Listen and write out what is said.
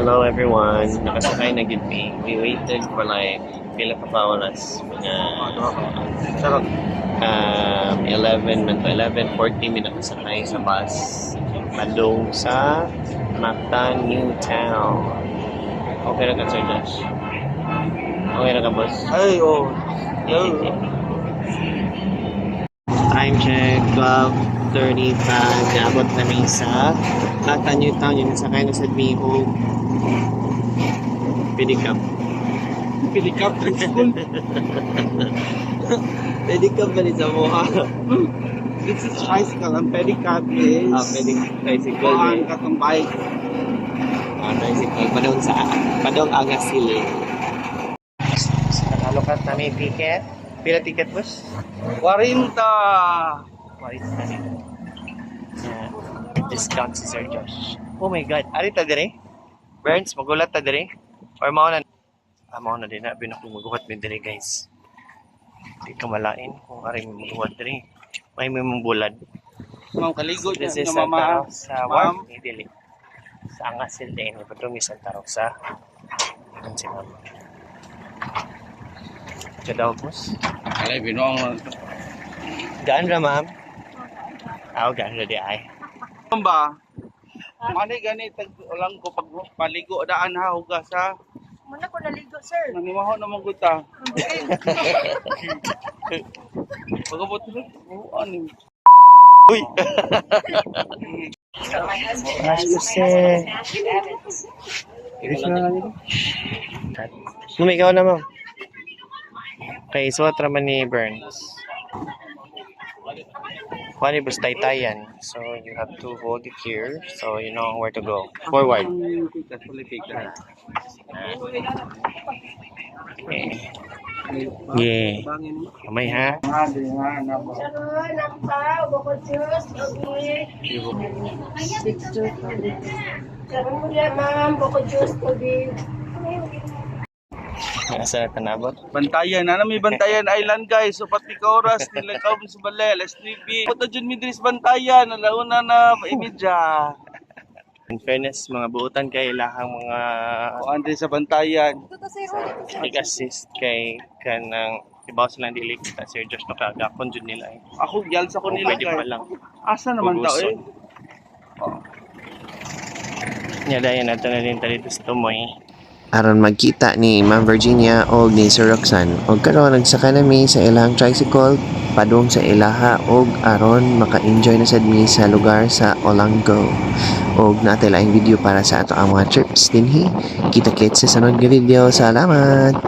Hello everyone. Nakasakay na gid mi. We waited for like pila ka pa oras. Mga 11 man to 11:40 mi nakasakay sa bus. Padung sa Mata New Town. Okay na ka, Sir Josh? Okay na ka, boss? Ay, oh. Time check, 12:35. Naabot kami sa Mata New Town. Yung nasakay na sa Miho. Pedicab. Pedicab school. Pedicab ba sa mukha? This is tricycle. Ang pedicab is... Tricycle. Kuhaan ka tong bike. Tricycle. Padong Aga Sili. Nakalokat na may ticket. Pila ticket, boss? 40. Discount si Sir Josh. Oh my God. Ari ta dire? Burns, magulat ta dire? Or mao na? Mao na din na. Binakong magulat mi dire, guys. Hindi ka malain kung ari magulat dire. May bulad. Ma'am, kaligo This niya is ng mama. sa warm. Dili. Sa Angasil din. Padung isang tarok sa si mama. Ito daw, boss. Alay, binuang. Gaan ra, ma'am? Gaan ra di ay. Ano ba? Mani gani, ulang ko pag paligo daan ha, hugas ha. Muna ko naligo, sir. Nanimaho naman ko ta. Pagabot ko. Ano? Uy! Lumigaw na, ma'am. Okay, suot raman ni Burns. One is taytayan. So you have to hold it here so you know where to go. Forward. Okay. Yeah. Kamay ha. Sir, nampaw, bukod juice, okay. Sir, muna, ma'am, bukod juice, okay. Asa na tanabot? Bantayan, may Bantayan Island guys. So pati ka oras nila ka sa balay, alas 9. Punta dyan midris Bantayan, alauna na imidya. In fairness, mga buutan kay ilahang mga O andre sa Bantayan. nag-assist kay kanang ibaw silang dili kita Sir Josh nakagakon jud nila eh. Ako gyal sa ko nila Pwede pa guys. lang. Asa naman tao eh? Nya dayon nato na din dito sa Tumoy. Aron magkita ni Ma'am Virginia o ni Sir Roxanne og karon nagsaka nami sa ilang tricycle padung sa ilaha og aron maka-enjoy na sad mi sa lugar sa Olango og natay laing video para sa ato ang mga trips dinhi. Kita-kits sa sunod nga video. Salamat.